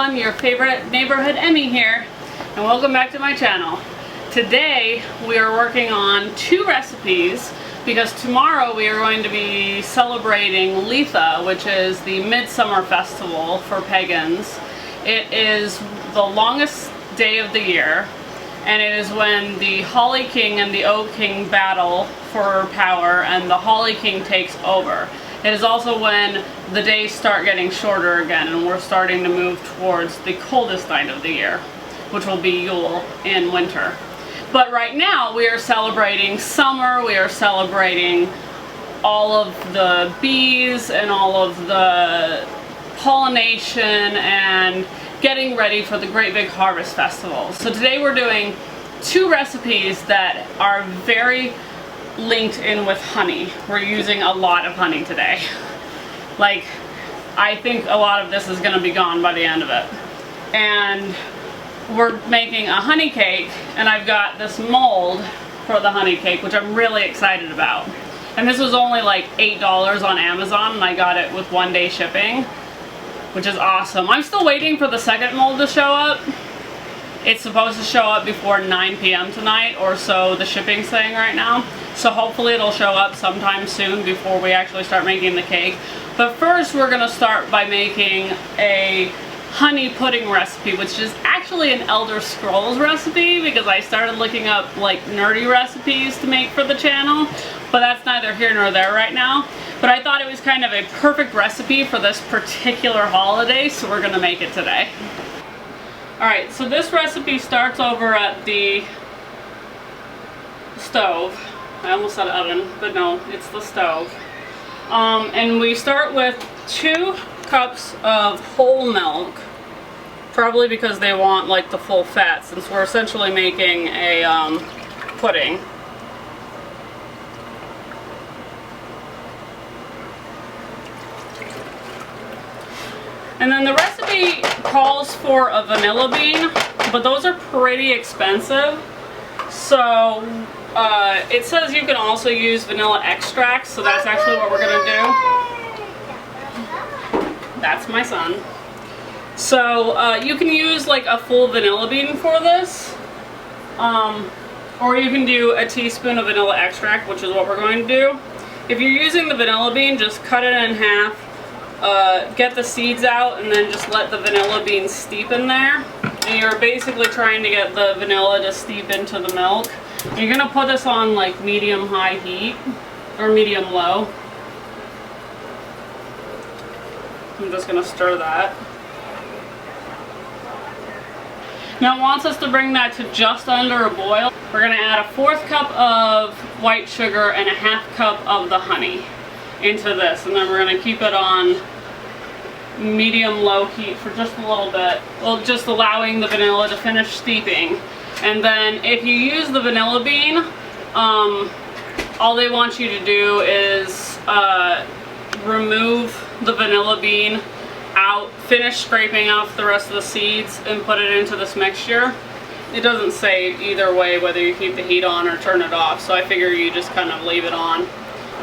everyone, your favorite neighborhood Emmy here, and welcome back to my channel. Today we are working on two recipes because tomorrow we are going to be celebrating Litha, which is the Midsummer Festival for Pagans. It is the longest day of the year, and it is when the Holly King and the Oak King battle for power and the Holly King takes over. It is also when the days start getting shorter again and we're starting to move towards the coldest night of the year, which will be Yule in winter. But right now we are celebrating summer, we are celebrating all of the bees and all of the pollination and getting ready for the great big harvest festival. So today we're doing two recipes that are very linked in with honey. We're using a lot of honey today. Like, I think a lot of this is going to be gone by the end of it. And we're making a honey cake, and I've got this mold for the honey cake, which I'm really excited about. And this was only like $8 on Amazon, and I got it with 1-day shipping, which is awesome. I'm still waiting for the second mold to show up. It's supposed to show up before 9 p.m. tonight, or so the shipping's saying right now. So hopefully it'll show up sometime soon before we actually start making the cake. But first we're going to start by making a honey pudding recipe, which is actually an Elder Scrolls recipe because I started looking up like nerdy recipes to make for the channel. But that's neither here nor there right now. But I thought it was kind of a perfect recipe for this particular holiday, so we're going to make it today. Alright, so this recipe starts over at the stove. I almost said oven, but no, it's the stove. And we start with 2 cups of whole milk, probably because they want like the full fat, since we're essentially making a pudding. And then the recipe calls for a vanilla bean, but those are pretty expensive. So it says you can also use vanilla extract, so that's actually what we're gonna do. That's my son. So you can use like a full vanilla bean for this, or you can do a teaspoon of vanilla extract, which is what we're going to do. If you're using the vanilla bean, just cut it in half. Get the seeds out and then just let the vanilla beans steep in there. And you're basically trying to get the vanilla to steep into the milk. You're going to put this on like medium-high heat, or medium-low. I'm just going to stir that. Now it wants us to bring that to just under a boil. We're going to add a 1/4 cup of white sugar and a 1/2 cup of the honey into this, and then we're going to keep it on medium-low heat for just a little bit. Well, just allowing the vanilla to finish steeping. And then if you use the vanilla bean, all they want you to do is remove the vanilla bean out, finish scraping off the rest of the seeds, and put it into this mixture. It doesn't say either way whether you keep the heat on or turn it off, so I figure you just kind of leave it on.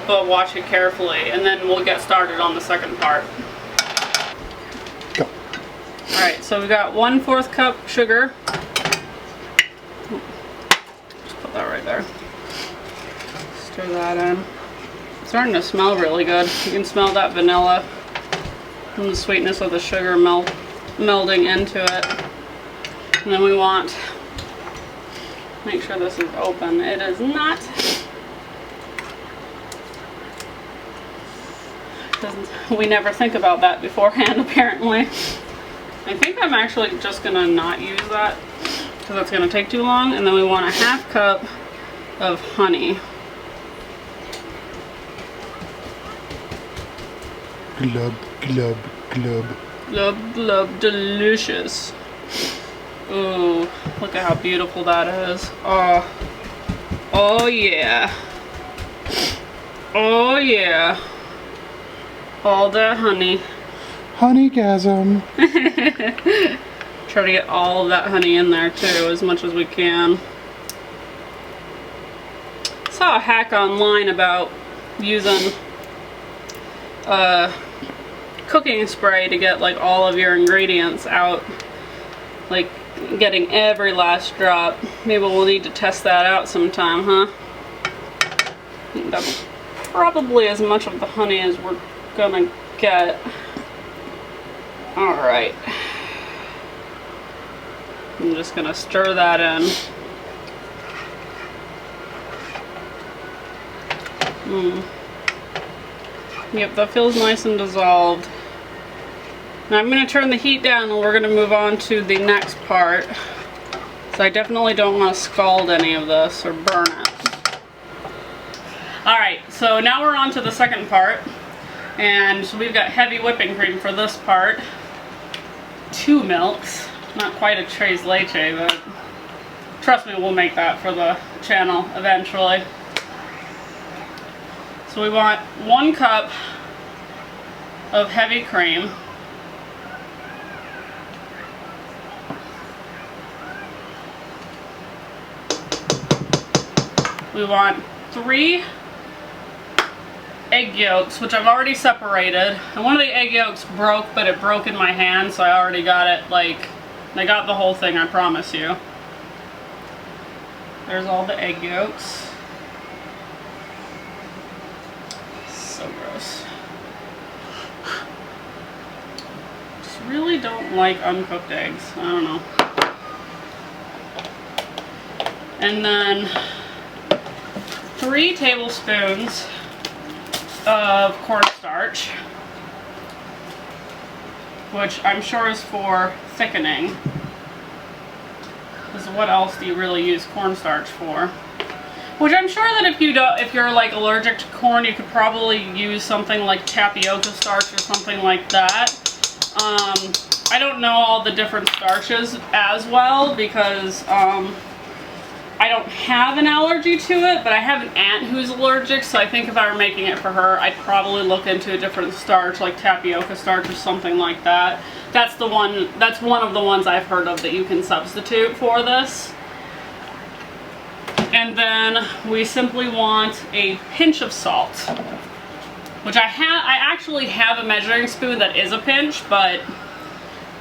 But watch it carefully, and then we'll get started on the second part. Go. Alright, so we got 1/4 cup sugar. Just put that right there. Stir that in. It's starting to smell really good. You can smell that vanilla and the sweetness of the sugar melding into it. And then we want, make sure this is open. It is not. We never think about that beforehand, apparently. I think I'm actually just gonna not use that because that's gonna take too long. And then we want a 1/2 cup of honey. Glub, glub, glub. Glub, glub, delicious. Ooh, look at how beautiful that is. Oh, oh yeah. Oh yeah. All that honey. Honeygasm. Try to get all of that honey in there too, as much as we can. Saw a hack online about using cooking spray to get like all of your ingredients out, like getting every last drop. Maybe we'll need to test that out sometime, huh? That's probably as much of the honey as we're gonna get. Alright. I'm just gonna stir that in. Yep, that feels nice and dissolved. Now I'm going to turn the heat down and we're going to move on to the next part. So I definitely don't want to scald any of this or burn it. Alright, so now we're on to the second part. And so we've got heavy whipping cream for this part. 2 milks. Not quite a tres leche, but trust me, we'll make that for the channel eventually. So we want 1 cup of heavy cream. We want 3 egg yolks, which I've already separated. And one of the egg yolks broke, but it broke in my hand, so I already got it, like, I got the whole thing, I promise you. There's all the egg yolks. So gross. Just really don't like uncooked eggs. I don't know. And then 3 tablespoons of cornstarch, which I'm sure is for thickening. Because what else do you really use cornstarch for? Which I'm sure that if you're like allergic to corn, you could probably use something like tapioca starch or something like that. I don't know all the different starches as well because I don't have an allergy to it, but I have an aunt who's allergic, so I think if I were making it for her, I'd probably look into a different starch like tapioca starch or something like that. That's one of the ones I've heard of that you can substitute for this. And then we simply want a pinch of salt, which I actually have a measuring spoon that is a pinch, but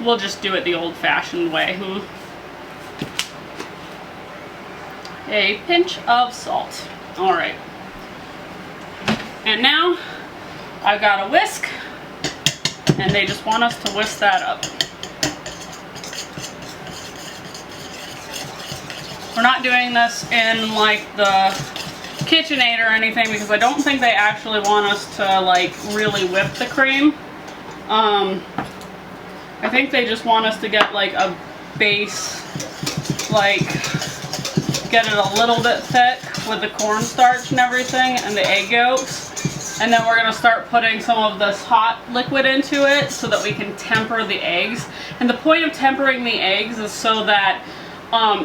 we'll just do it the old-fashioned way. A pinch of salt. Alright. And now I've got a whisk, and they just want us to whisk that up. We're not doing this in like the KitchenAid or anything because I don't think they actually want us to like really whip the cream. I think they just want us to get like a base, like get it a little bit thick with the cornstarch and everything and the egg yolks. And then we're going to start putting some of this hot liquid into it so that we can temper the eggs. And the point of tempering the eggs is so that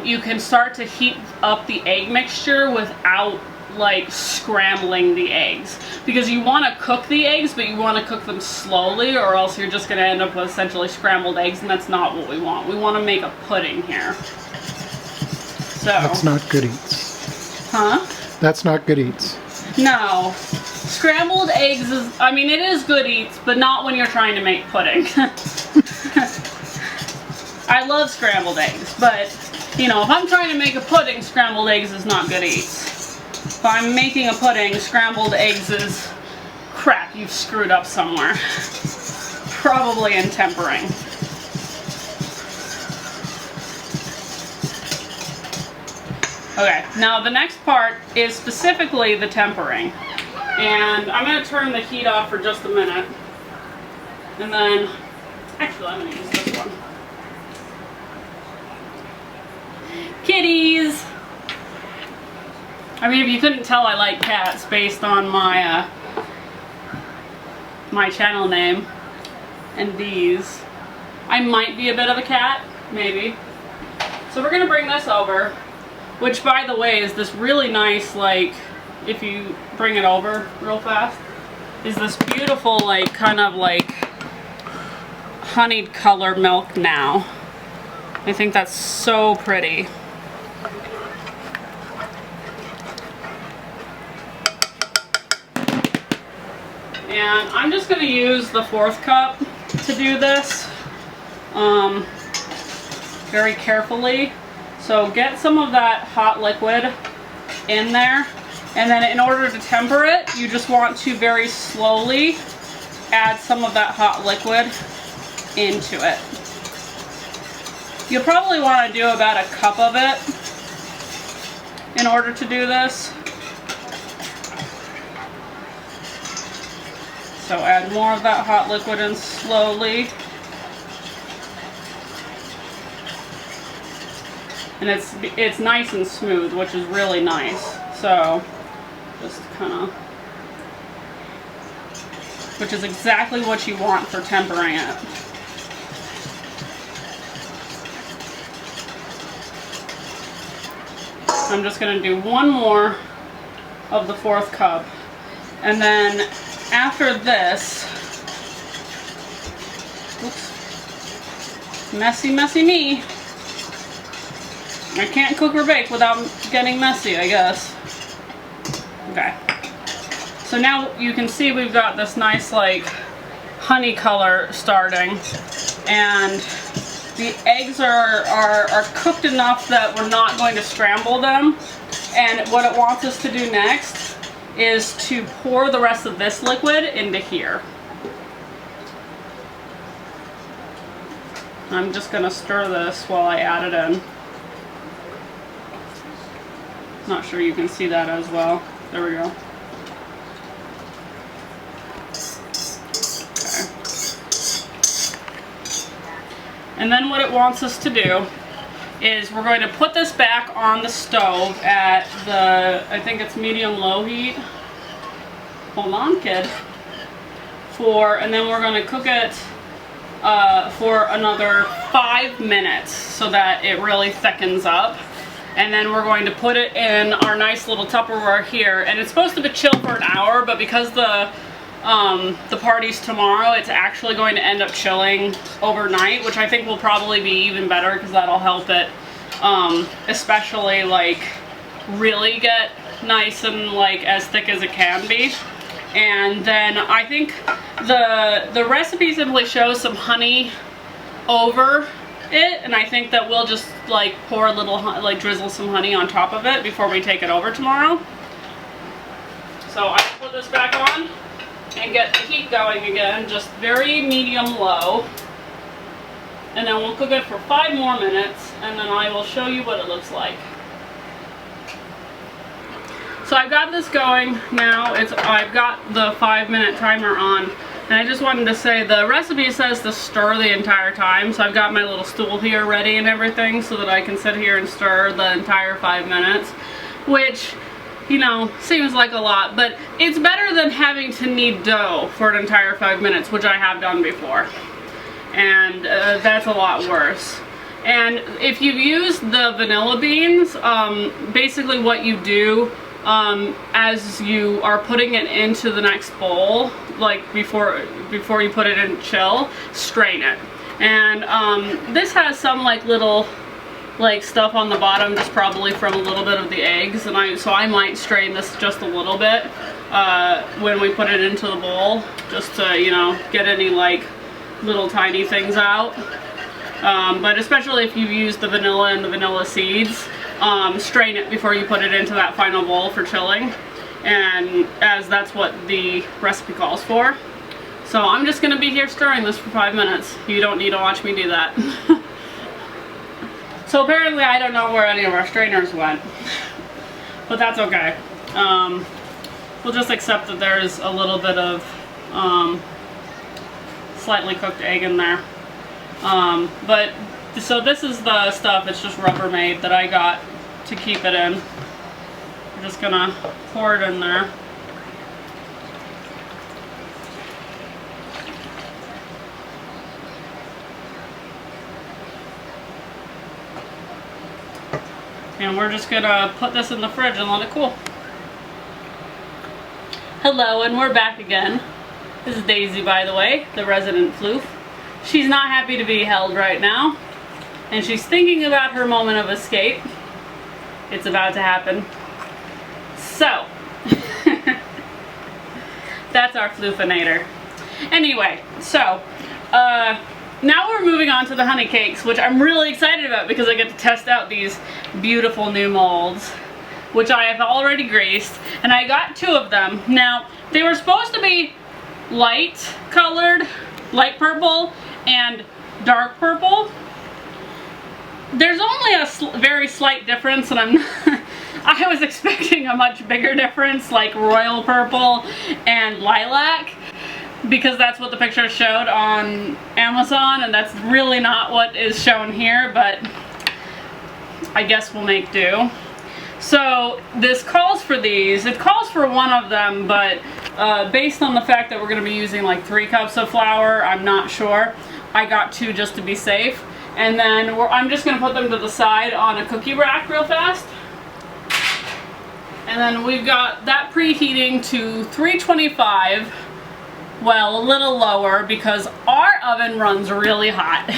you can start to heat up the egg mixture without like scrambling the eggs, because you want to cook the eggs but you want to cook them slowly or else you're just going to end up with essentially scrambled eggs, and that's not what we want. We want to make a pudding here. So That's not good eats. Huh? That's not good eats. No. Scrambled eggs is, I mean, it is good eats, but not when you're trying to make pudding. I love scrambled eggs, but you know, if I'm trying to make a pudding, scrambled eggs is not good eats. If I'm making a pudding, scrambled eggs is crap, you've screwed up somewhere. Probably in tempering. Okay, now the next part is specifically the tempering. And I'm going to turn the heat off for just a minute. And then, actually I'm going to use this one. Kitties! I mean, if you couldn't tell, I like cats based on my my channel name and these. I might be a bit of a cat, maybe. So we're gonna bring this over, which by the way is this really nice, like, if you bring it over real fast, is this beautiful, like, kind of like honeyed color milk now. I think that's so pretty. And I'm just going to use the 4th cup to do this very carefully. So get some of that hot liquid in there, and then in order to temper it, you just want to very slowly add some of that hot liquid into it. You'll probably want to do about a cup of it in order to do this. So add more of that hot liquid in slowly. And it's nice and smooth, which is really nice. So just kind of, which is exactly what you want for tempering it. I'm just going to do one more of the 4th cup. And then after this, oops, messy, messy me. I can't cook or bake without getting messy, I guess. Okay. So now you can see we've got this nice like honey color starting, and the eggs are cooked enough that we're not going to scramble them. And what it wants us to do next is to pour the rest of this liquid into here. I'm just going to stir this while I add it in. Not sure you can see that as well. There we go. Okay. And then what it wants us to do is we're going to put this back on the stove at the, I think it's medium-low heat. Hold on, kid. And then we're going to cook it for another 5 minutes so that it really thickens up. And then we're going to put it in our nice little Tupperware here. And it's supposed to be chill for an hour, but because the party's tomorrow, it's actually going to end up chilling overnight, which I think will probably be even better because that'll help it especially like really get nice and like as thick as it can be. And then I think the recipe simply shows some honey over it, and I think that we'll just like pour a little, like drizzle some honey on top of it before we take it over tomorrow. So I put this back on and get the heat going again, just very medium-low. And then we'll cook it for 5 more minutes, and then I will show you what it looks like. So I've got this going now. I've got the 5-minute timer on. And I just wanted to say the recipe says to stir the entire time, so I've got my little stool here ready and everything so that I can sit here and stir the entire 5 minutes, which, you know, seems like a lot, but it's better than having to knead dough for an entire 5 minutes, which I have done before, and that's a lot worse. And if you've used the vanilla beans, basically what you do as you are putting it into the next bowl, like before you put it in chill, strain it. And this has some like little like stuff on the bottom, just probably from a little bit of the eggs, and so I might strain this just a little bit when we put it into the bowl, just to, you know, get any like little tiny things out. But especially if you've used the vanilla and the vanilla seeds, strain it before you put it into that final bowl for chilling, and as that's what the recipe calls for. So I'm just going to be here stirring this for 5 minutes. You don't need to watch me do that. So apparently I don't know where any of our strainers went, but that's okay. We'll just accept that there's a little bit of slightly cooked egg in there. So this is the stuff, it's just Rubbermaid that I got to keep it in. I'm just gonna pour it in there. And we're just gonna put this in the fridge and let it cool. Hello, and we're back again. This is Daisy, by the way, the resident floof. She's not happy to be held right now, and she's thinking about her moment of escape. It's about to happen. So, That's our flufinator. Anyway, so now we're moving on to the honey cakes, which I'm really excited about because I get to test out these beautiful new molds, which I have already greased, and I got 2 of them. Now, they were supposed to be light colored, light purple, and dark purple. There's only a very slight difference, and I was expecting a much bigger difference, like royal purple and lilac, because that's what the picture showed on Amazon, and that's really not what is shown here, but I guess we'll make do. So this calls for these. It calls for 1 of them, but based on the fact that we're going to be using like 3 cups of flour, I'm not sure. I got 2 just to be safe. And then I'm just going to put them to the side on a cookie rack real fast. And then we've got that preheating to 325. Well, a little lower because our oven runs really hot.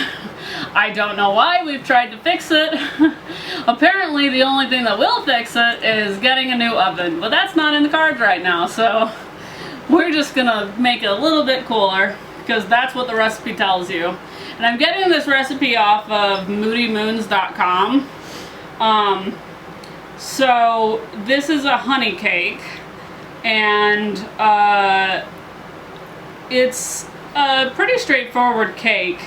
I don't know why. We've tried to fix it. Apparently the only thing that will fix it is getting a new oven, but that's not in the cards right now, so we're just gonna make it a little bit cooler because that's what the recipe tells you. And I'm getting this recipe off of moodymoons.com. So this is a honey cake, and it's a pretty straightforward cake.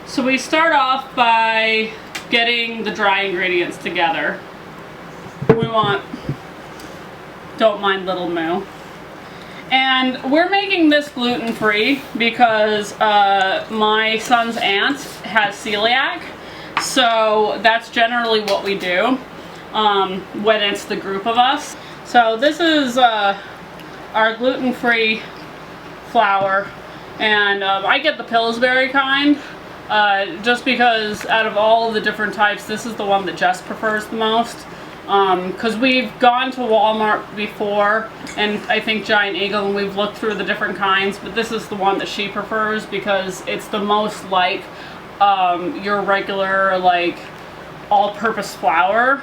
So we start off by getting the dry ingredients together. We want, don't mind Little Moo. And we're making this gluten-free because my son's aunt has celiac. So that's generally what we do when it's the group of us. So this is our gluten-free flour, and I get the Pillsbury kind just because out of all the different types, this is the one that Jess prefers the most. Because we've gone to Walmart before, and I think Giant Eagle, and we've looked through the different kinds, but this is the one that she prefers because it's the most like your regular like all-purpose flour.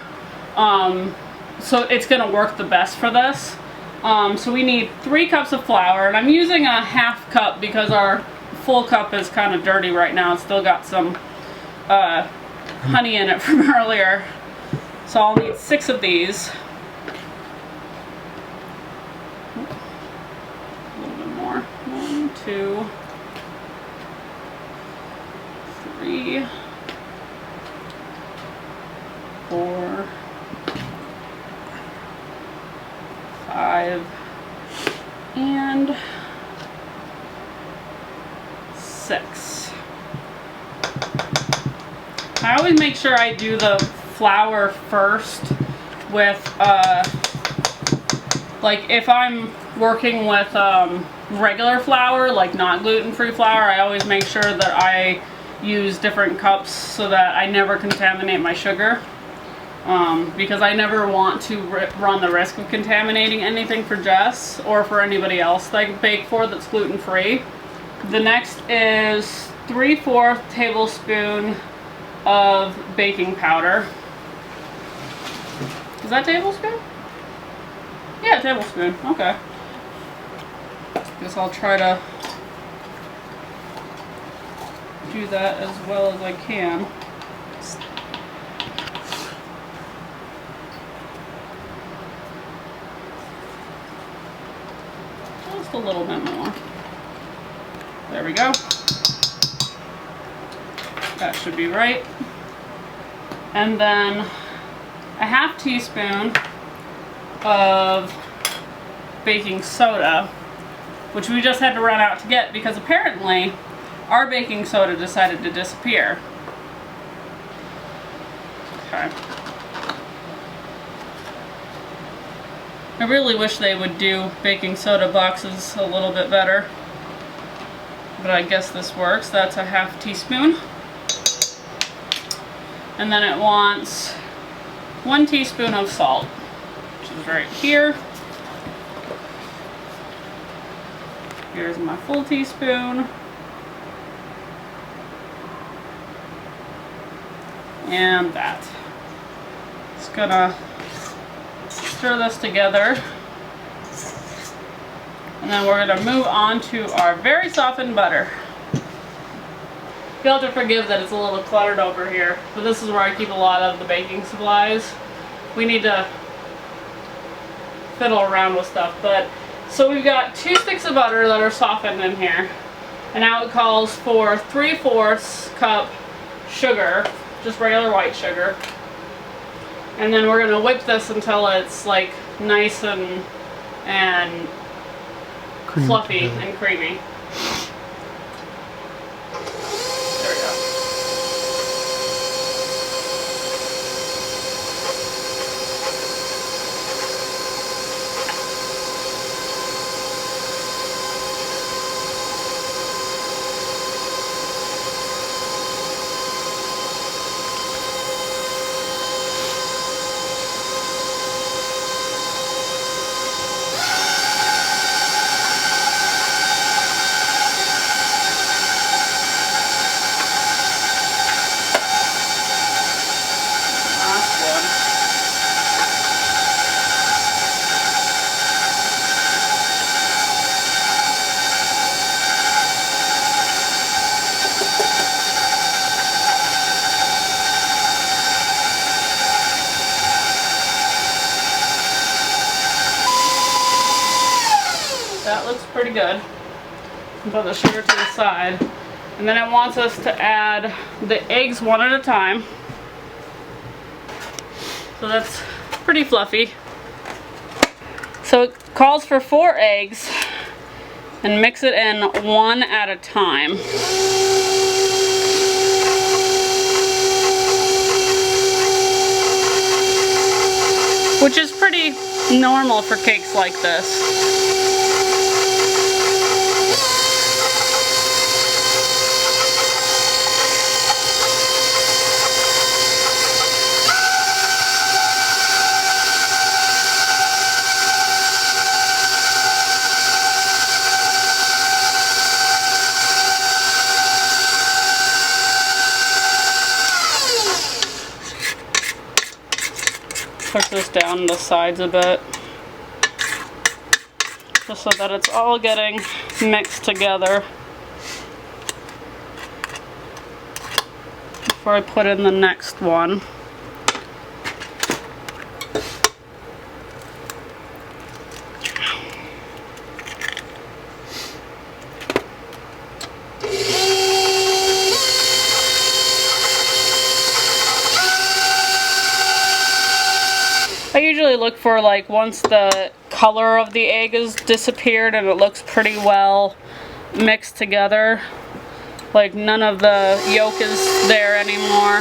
So it's going to work the best for this. So we need 3 cups of flour, and I'm using a half cup because our full cup is kind of dirty right now. It's still got some honey in it from earlier. So I'll need 6 of these. A little bit more. 1, 2, 3, 4, 5, and 6. I always make sure I do the flour first with like if I'm working with regular flour, like not gluten-free flour, I always make sure that I use different cups so that I never contaminate my sugar, because I never want to run the risk of contaminating anything for Jess or for anybody else that I bake for that's gluten-free. The next is 3/4 tablespoon of baking powder. Is that tablespoon? Yeah, tablespoon. Okay. Guess I'll try to do that as well as I can. Just a little bit more. There we go. That should be right. And then a half teaspoon of baking soda, which we just had to run out to get because apparently our baking soda decided to disappear. Okay. I really wish they would do baking soda boxes a little bit better, but I guess this works. That's a half teaspoon. And then it wants 1 teaspoon of salt, which is right here. Here's my full teaspoon. And that. Just gonna stir this together. And then we're going to move on to our very softened butter. You'll have to forgive that it's a little cluttered over here, but this is where I keep a lot of the baking supplies. We need to fiddle around with stuff, but so we've got 2 sticks of butter that are softened in here, and now it calls for 3/4 cup sugar, just regular white sugar, and then we're gonna whip this until it's like nice and Creamy fluffy together. and creamy. There we go. That looks pretty good. Put the sugar to the side. And then it wants us to add the eggs one at a time. So that's pretty fluffy. So it calls for 4 eggs and mix it in one at a time. Which is pretty normal for cakes like this. Push this down the sides a bit, just so that it's all getting mixed together before I put in the next one. I usually look for, like, once the color of the egg has disappeared and it looks pretty well mixed together, like none of the yolk is there anymore.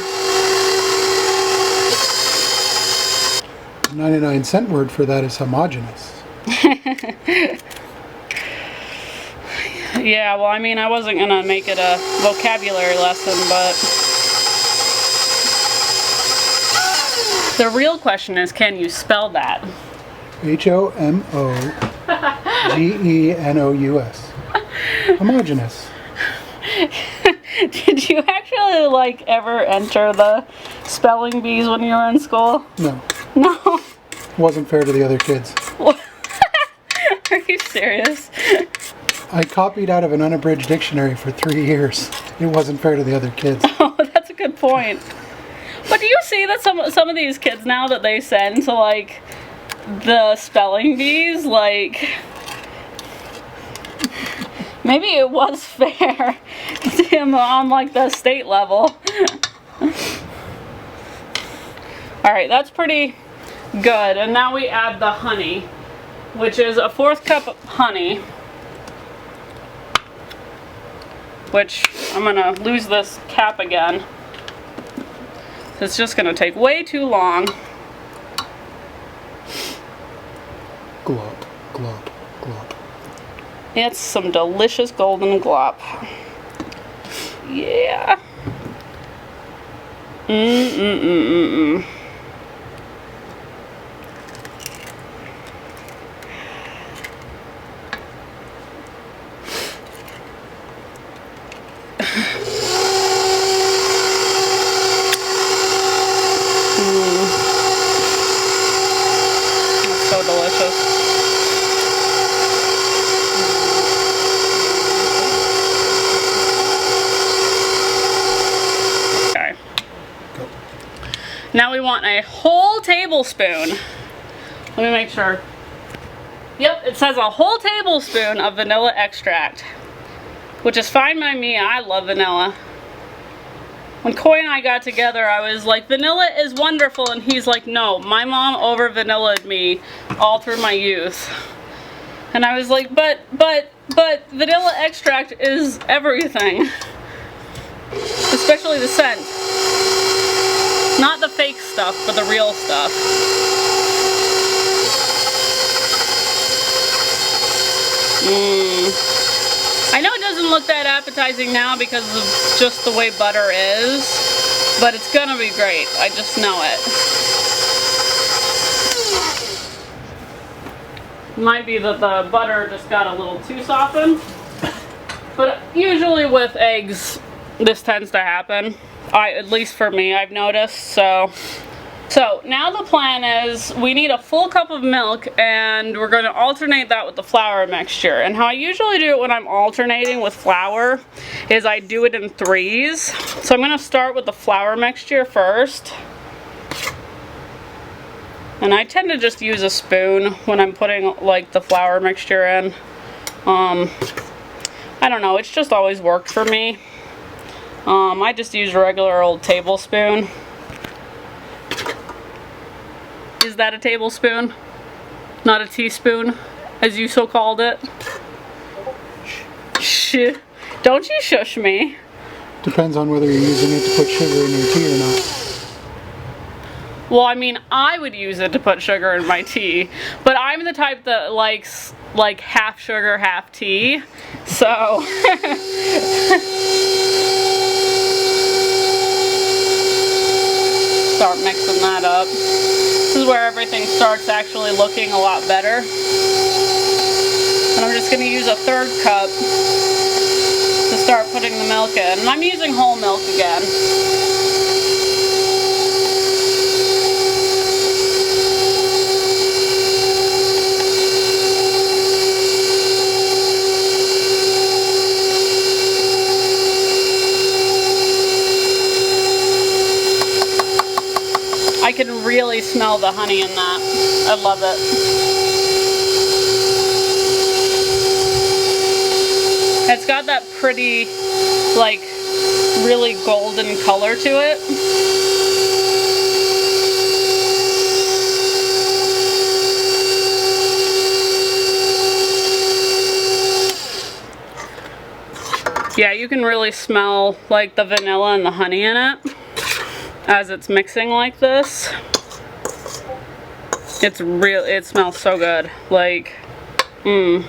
99-cent word for that is homogeneous. Yeah, well, I mean, I wasn't gonna make it a vocabulary lesson, but the real question is, can you spell that? Homogeneous. Homogeneous. Did you actually, like, ever enter the spelling bees when you were in school? No. No. Wasn't fair to the other kids. Are you serious? I copied out of an unabridged dictionary for 3 years. It wasn't fair to the other kids. Oh, that's a good point. But do you see that some of these kids now that they send to, like, the spelling bees, like, maybe it was fair to him on, like, the state level. Alright, that's pretty good. And now we add the honey, which is a 1/4 cup of honey, which I'm gonna lose this cap again. It's just gonna take way too long. Glop, glop, glop. It's some delicious golden glop. Yeah. Mm-mm-mm-mm-mm. Now we want a whole tablespoon. Let me make sure. Yep, it says a whole tablespoon of vanilla extract, which is fine by me. I love vanilla. When Coy and I got together, I was like, vanilla is wonderful, and he's like, no, my mom over vanillaed me all through my youth. And I was like, but vanilla extract is everything. Especially the scent. Not the fake stuff, but the real stuff. I know it doesn't look that appetizing now because of just the way butter is, but it's gonna be great. I just know it. Might be that the butter just got a little too softened, but usually with eggs, this tends to happen. At least for me, I've noticed. So now the plan is we need a full cup of milk, and we're going to alternate that with the flour mixture. And how I usually do it when I'm alternating with flour is I do it in threes. So I'm going to start with the flour mixture first. And I tend to just use a spoon when I'm putting like the flour mixture in. I don't know, it's just always worked for me. I just use a regular old tablespoon. Is that a tablespoon? Not a teaspoon, as you so called it? Shh. Don't you shush me. Depends on whether you're using it to put sugar in your tea or not. Well, I mean, I would use it to put sugar in my tea, but I'm the type that likes like half sugar, half tea, so. Start mixing that up. This is where everything starts actually looking a lot better. And I'm just going to use a third cup to start putting the milk in. And I'm using whole milk again. I can really smell the honey in that. I love it. It's got that pretty, like, really golden color to it. Yeah, you can really smell, like, the vanilla and the honey in it as it's mixing like this. It's real, it smells so good. Like, The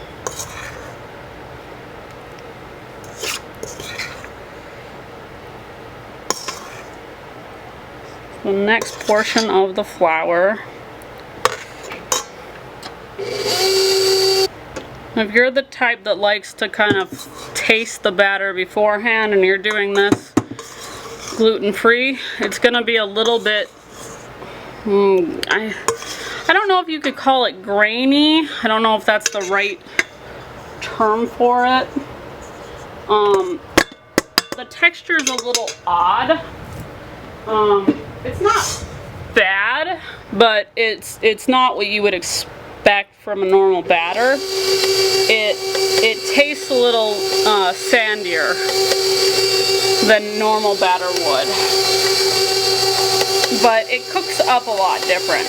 next portion of the flour. If you're the type that likes to kind of taste the batter beforehand and you're doing this gluten-free, it's gonna be a little bit, I don't know if you could call it grainy. I don't know if that's the right term for it. The texture is a little odd. It's not bad, but it's not what you would expect from a normal batter. It tastes a little sandier than normal batter would, but it cooks up a lot different.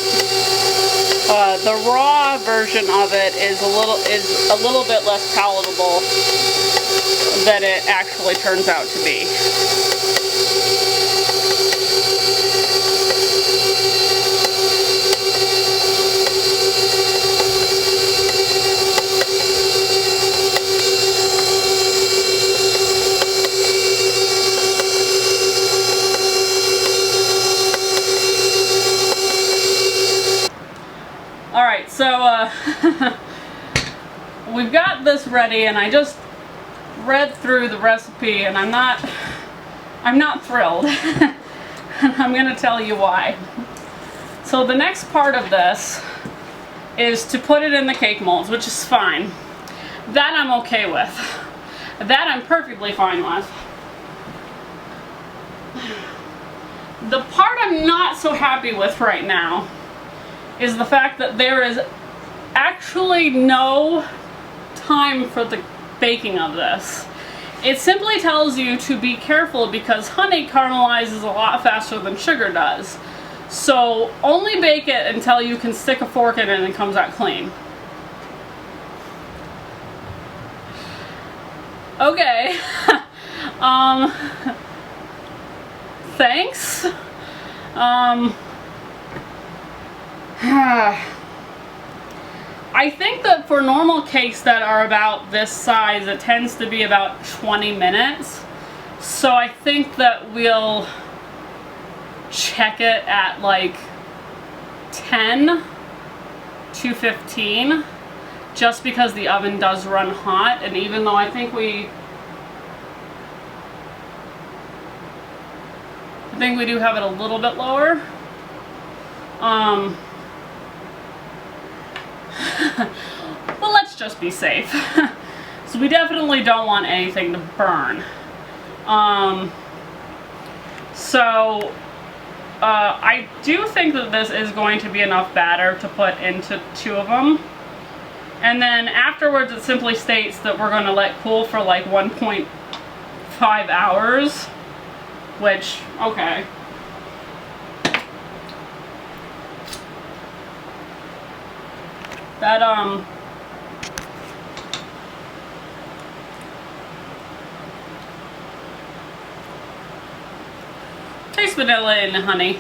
The raw version of it is a little bit less palatable than it actually turns out to be. Alright, so we've got this ready, and I just read through the recipe, and I'm not thrilled. And I'm going to tell you why. So the next part of this is to put it in the cake molds, which is fine. That I'm okay with. That I'm perfectly fine with. The part I'm not so happy with right now is the fact that there is actually no time for the baking of this. It simply tells you to be careful because honey caramelizes a lot faster than sugar does. So only bake it until you can stick a fork in it and it comes out clean. Okay. Thanks. I think that for normal cakes that are about this size, it tends to be about 20 minutes. So I think that we'll check it at like 10 to 15, just because the oven does run hot, and even though I think we do have it a little bit lower. Well, let's just be safe. So we definitely don't want anything to burn. I do think that this is going to be enough batter to put into 2 of them. And then afterwards it simply states that we're going to let cool for like 1.5 hours. Which, okay. That, taste vanilla and honey.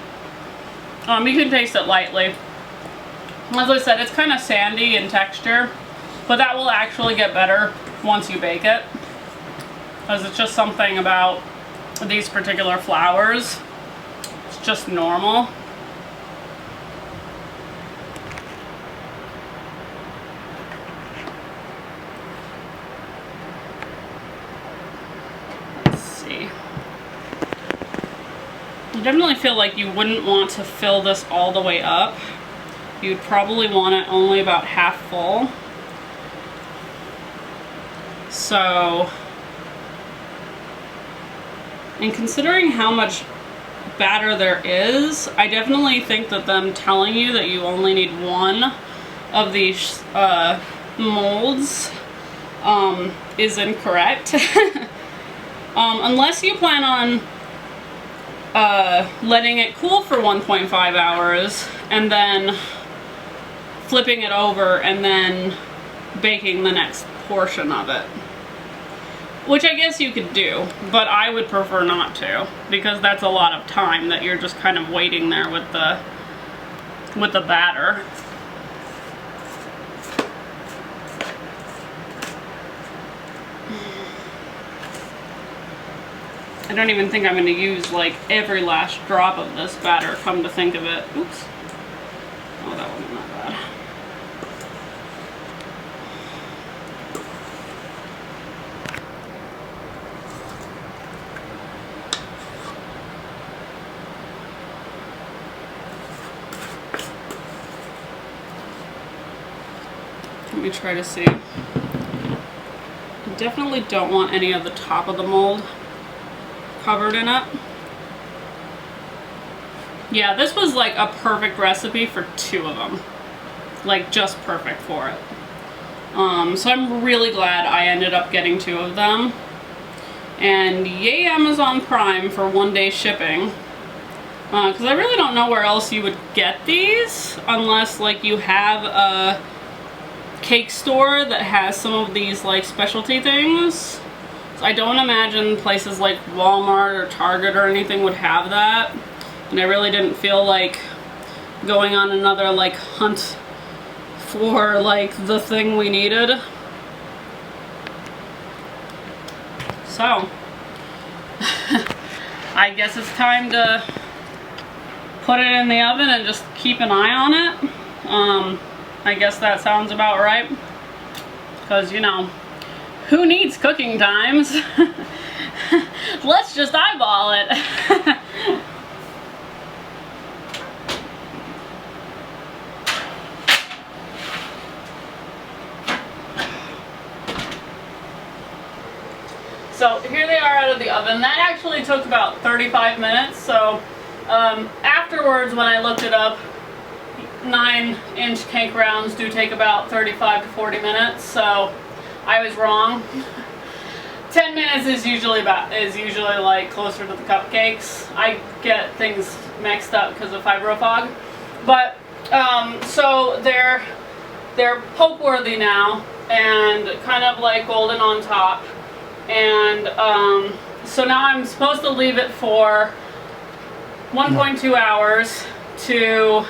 You can taste it lightly. As I said, it's kind of sandy in texture, but that will actually get better once you bake it. Because it's just something about these particular flours. It's just normal. Let's see. I definitely feel like you wouldn't want to fill this all the way up. You'd probably want it only about half full. So, and considering how much batter there is, I definitely think that them telling you that you only need 1 of these molds is incorrect. Unless you plan on letting it cool for 1.5 hours and then flipping it over and then baking the next portion of it. Which I guess you could do, but I would prefer not to, because that's a lot of time that you're just kind of waiting there with the batter. I don't even think I'm going to use like every last drop of this batter, come to think of it. Oops. Oh, that wasn't that bad. Let me try to see. I definitely don't want any of the top of the mold covered in it. Yeah, this was like a perfect recipe for 2 of them. Like, just perfect for it. So I'm really glad I ended up getting 2 of them. And yay Amazon Prime for 1-day shipping. Because I really don't know where else you would get these, unless like you have a cake store that has some of these like specialty things. So I don't imagine places like Walmart or Target or anything would have that. And I really didn't feel like going on another like hunt for like the thing we needed. So I guess it's time to put it in the oven and just keep an eye on it. I guess that sounds about right. Because, you know, who needs cooking times? Let's just eyeball it. So here they are out of the oven. That actually took about 35 minutes, so Afterwards, when I looked it up, 9-inch cake rounds do take about 35 to 40 minutes, so I was wrong. 10 minutes is usually like closer to the cupcakes. I get things mixed up because of fibro fog. But so they're poke worthy now and kind of like golden on top. And so now I'm supposed to leave it for 1.2 hours to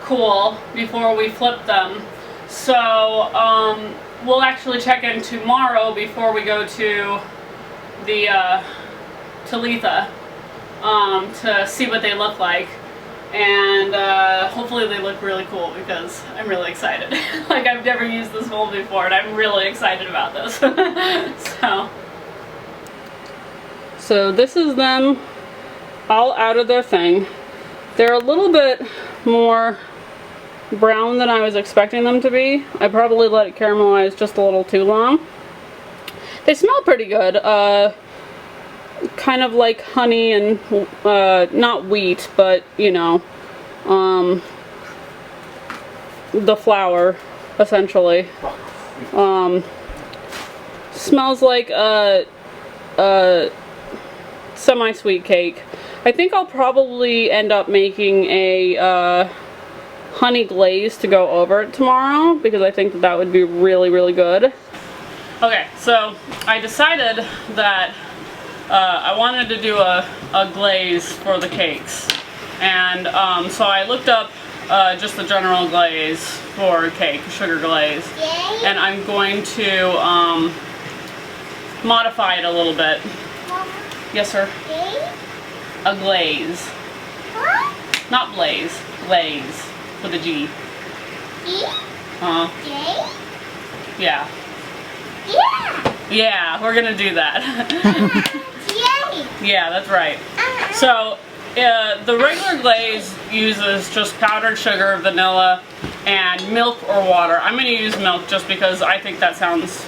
cool before we flip them. So we'll actually check in tomorrow before we go to the to Litha to see what they look like, and hopefully they look really cool because I'm really excited. Like, I've never used this mold before and I'm really excited about this. So this is them all out of their thing. They're a little bit more brown than I was expecting them to be. I probably let it caramelize just a little too long. They smell pretty good. Kind of like honey and not wheat, but you know, the flour essentially. Smells like a semi-sweet cake. I think I'll probably end up making a honey glaze to go over it tomorrow because I think that would be really, really good. Okay, so I decided that I wanted to do a glaze for the cakes, and so I looked up just the general glaze for cake, sugar glaze, and I'm going to modify it a little bit. Yes, sir? A glaze. What? Not blaze, glaze with a G. G? Yeah. Yeah. Yeah, we're gonna do that. Yay. Yeah, that's right. So the regular glaze uses just powdered sugar, vanilla, and milk or water. I'm gonna use milk just because I think that sounds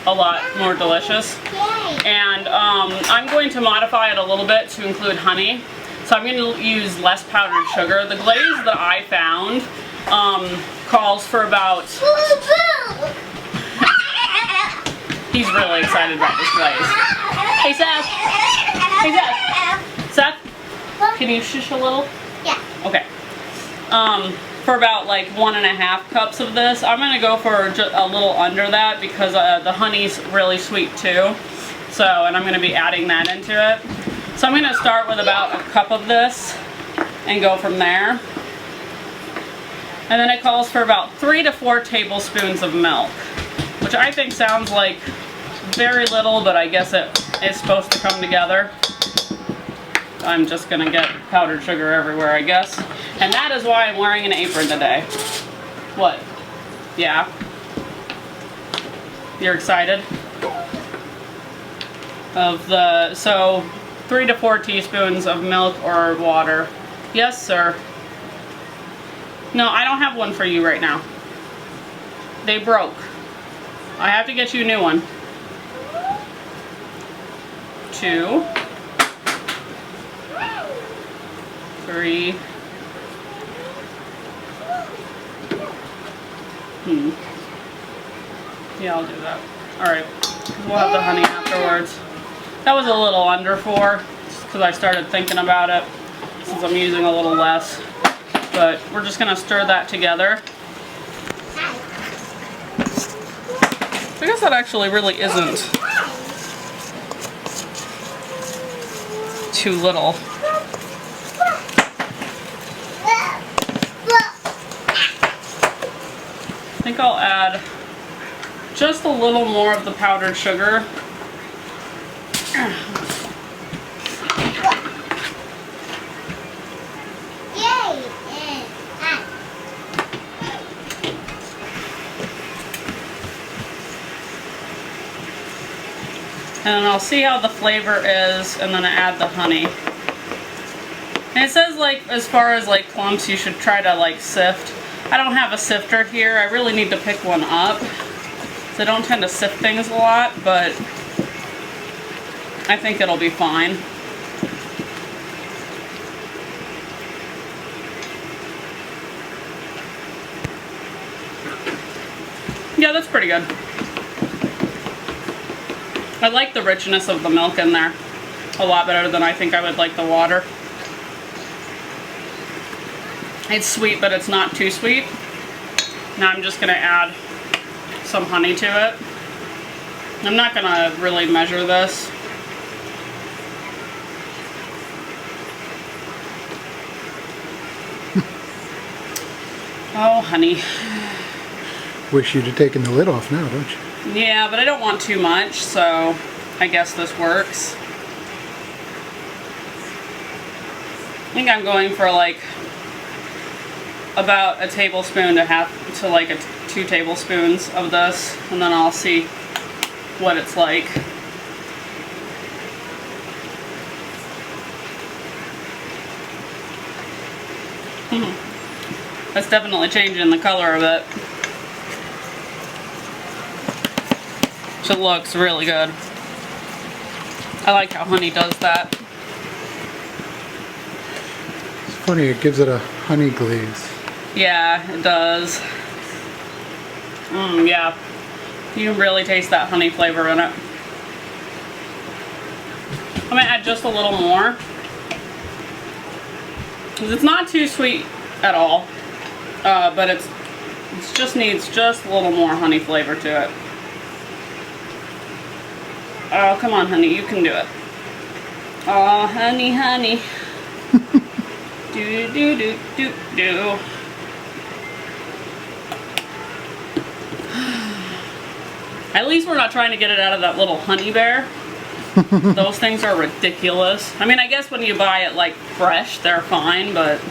a lot more delicious. Yay. And I'm going to modify it a little bit to include honey. So I'm going to use less powdered sugar. The glaze that I found calls for about... He's really excited about this glaze. Hey, Seth. Hey, Seth. Seth, can you shush a little? Yeah. Okay. For about like 1.5 cups of this. I'm going to go for just a little under that because the honey's really sweet too. So, and I'm going to be adding that into it. So I'm going to start with about a cup of this and go from there. And then it calls for about 3 to 4 tablespoons of milk, which I think sounds like very little, but I guess it is supposed to come together. I'm just going to get powdered sugar everywhere, I guess. And that is why I'm wearing an apron today. What? Yeah? You're excited? So 3 to 4 teaspoons of milk or water. Yes, sir. No, I don't have one for you right now. They broke. I have to get you a new one. 2, 3. Yeah, I'll do that. Alright. We'll have the honey afterwards. That was a little under 4, just because I started thinking about it, since I'm using a little less. But we're just going to stir that together. I guess that actually really isn't too little. I think I'll add just a little more of the powdered sugar. And then I'll see how the flavor is, and then I add the honey. And it says, like, as far as like clumps, you should try to like sift. I don't have a sifter here. I really need to pick one up. So I don't tend to sift things a lot, but I think it'll be fine. Yeah, that's pretty good. I like the richness of the milk in there a lot better than I think I would like the water. It's sweet, but it's not too sweet. Now I'm just gonna add some honey to it. I'm not gonna really measure this. Oh, honey. Wish you'd have taken the lid off now, don't you? Yeah, but I don't want too much, so I guess this works. I think I'm going for like about a tablespoon to like 2 tablespoons of this, and then I'll see what it's like. That's definitely changing the color of it. So it looks really good. I like how honey does that. It's funny, it gives it a honey glaze. Yeah, it does. Yeah. You can really taste that honey flavor in it. I'm gonna add just a little more, because it's not too sweet at all, but it just needs just a little more honey flavor to it. Oh, come on, honey, you can do it. Oh, honey, honey. Do do do do do. At least we're not trying to get it out of that little honey bear. Those things are ridiculous. I mean, I guess when you buy it like fresh, they're fine, but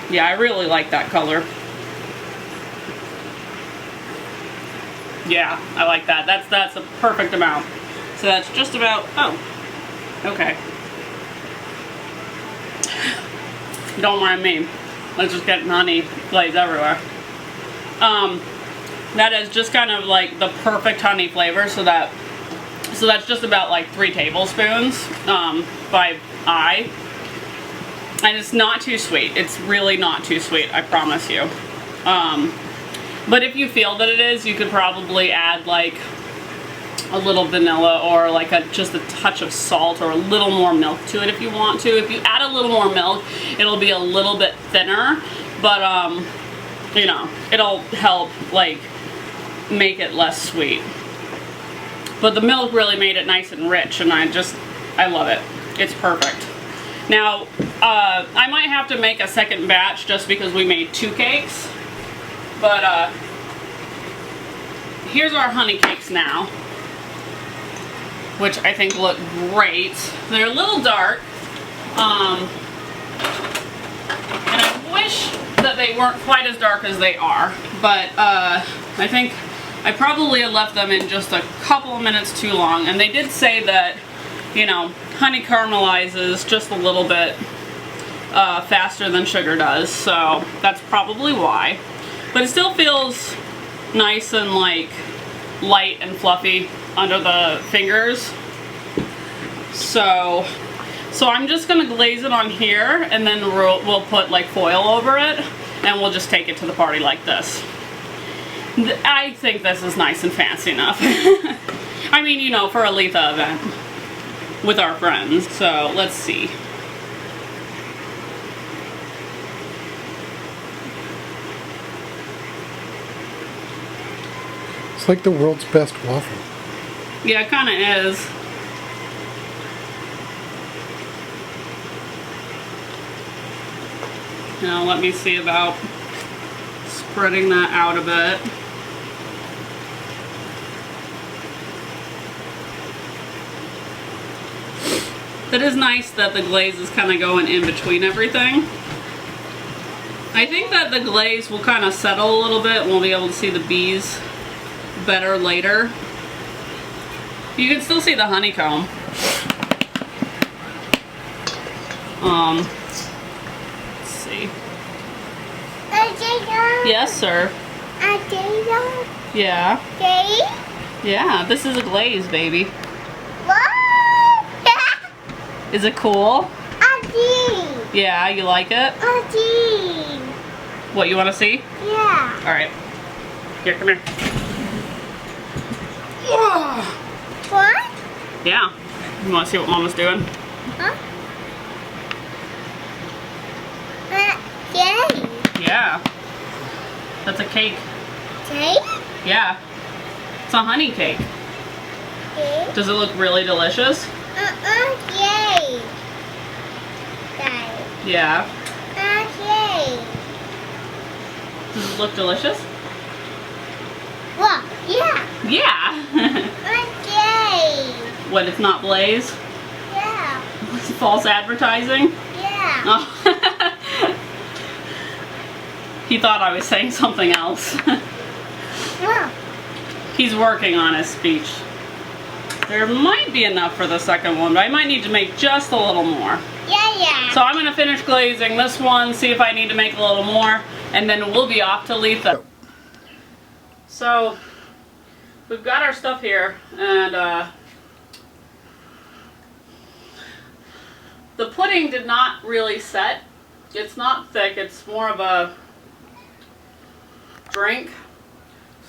yeah, I really like that color. Yeah, I like that. That's a perfect amount. So that's just about, oh, okay. Don't mind me. Let's just get honey glaze everywhere. That is just kind of like the perfect honey flavor, so that's just about like 3 tablespoons by eye. And it's not too sweet. It's really not too sweet, I promise you. But if you feel that it is, you could probably add like a little vanilla or like just a touch of salt or a little more milk to it if you want to. If you add a little more milk, it'll be a little bit thinner, but you know, it'll help like make it less sweet. But the milk really made it nice and rich, and I love it. It's perfect. Now, I might have to make a second batch just because we made 2 cakes. But here's our honey cakes now, which I think look great. They're a little dark, and I wish that they weren't quite as dark as they are, but I think I probably left them in just a couple of minutes too long, and they did say that, you know, honey caramelizes just a little bit faster than sugar does, so that's probably why. But it still feels nice and like light and fluffy under the fingers. So I'm just gonna glaze it on here, and then we'll put like foil over it, and we'll just take it to the party like this. I think this is nice and fancy enough. I mean, you know, for a Litha event with our friends. So let's see. It's like the world's best waffle. Yeah, it kind of is. Now let me see about spreading that out a bit. It is nice that the glaze is kind of going in between everything. I think that the glaze will kind of settle a little bit and we'll be able to see the bees better later. You can still see the honeycomb. Let's see. Yes, sir. Yeah. Yeah, this is a glaze, baby. What? Is it cool? Yeah, you like it? What, you want to see? Yeah. All right. Here, come here. Whoa. What? Yeah. You want to see what Mama's doing? Huh? Yay. Yeah. That's a cake. Cake? Yeah. It's a honey cake. Yay. Does it look really delicious? Yay. Guys. Yeah. Yay. Does it look delicious? What? Yeah. Yeah. Yay. What, it's not glaze? Yeah. False advertising? Yeah. Oh. He thought I was saying something else. Wow. He's working on his speech. There might be enough for the second one, but I might need to make just a little more. Yeah. So I'm going to finish glazing this one, see if I need to make a little more, and then we'll be off to Litha. So we've got our stuff here, and the pudding did not really set. It's not thick, it's more of a drink.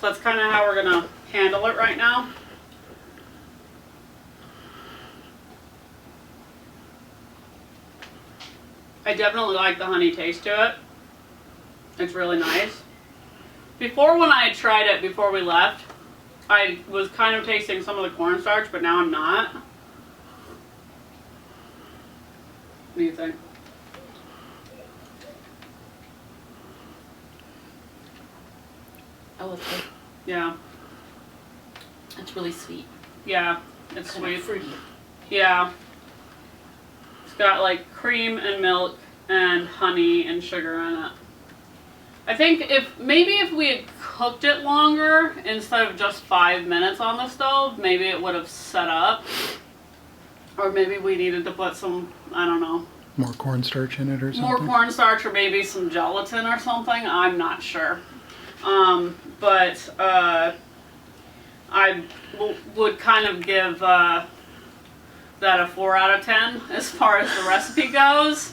So that's kind of how we're going to handle it right now. I definitely like the honey taste to it. It's really nice. Before, when I had tried it before we left, I was kind of tasting some of the cornstarch, but now I'm not. What do you think? Oh, it's good. Yeah. It's really sweet. Yeah, it's Kind of sweet. fruity. Yeah. It's got like cream and milk and honey and sugar in it. I think if we had cooked it longer instead of just 5 minutes on the stove, maybe it would have set up. Or maybe we needed to put some, I don't know. More cornstarch in it or something? More cornstarch or maybe some gelatin or something. I'm not sure. I would kind of give that a 4 out of 10 as far as the recipe goes.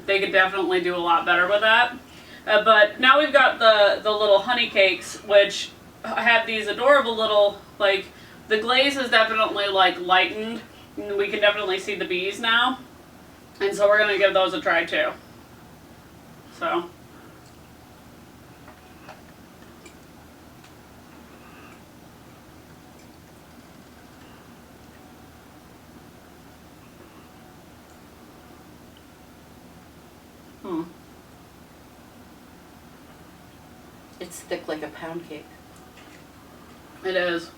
They could definitely do a lot better with that. But now we've got the little honey cakes, which have these adorable little, like, the glaze is definitely like lightened. We can definitely see the bees now. And so we're going to give those a try too. So. It's thick like a pound cake. It is.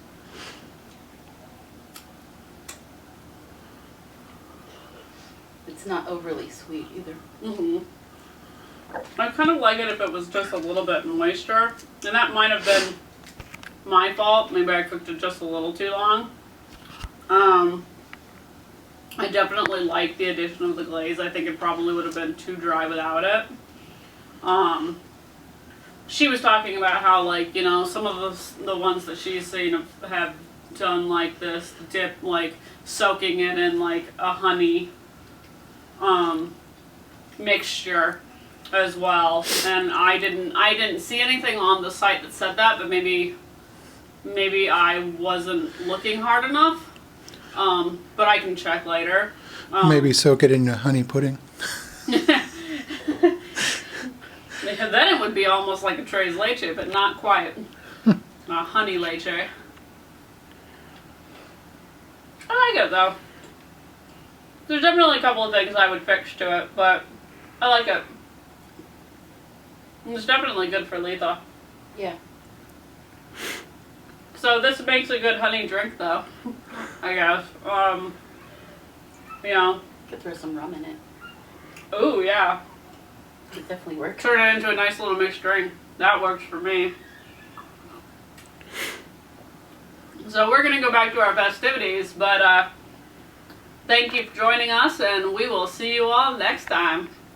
It's not overly sweet either. Mm-hmm. I kind of like it if it was just a little bit moister. And that might have been my fault. Maybe I cooked it just a little too long. I definitely like the addition of the glaze. I think it probably would have been too dry without it. She was talking about how, like, you know, some of the ones that she's seen have done like this dip, like soaking it in like a honey mixture as well. And I didn't see anything on the site that said that, but maybe I wasn't looking hard enough. But I can check later. Maybe soak it in a honey pudding. Then it would be almost like a tres leche, but not quite. A honey leche. I like it though. There's definitely a couple of things I would fix to it, but I like it. And it's definitely good for Litha. Yeah. So this makes a good honey drink though, I guess. You know. Could throw some rum in it. Ooh, yeah. It definitely works. Turn it into a nice little mixed drink. That works for me. So we're going to go back to our festivities, but thank you for joining us, and we will see you all next time.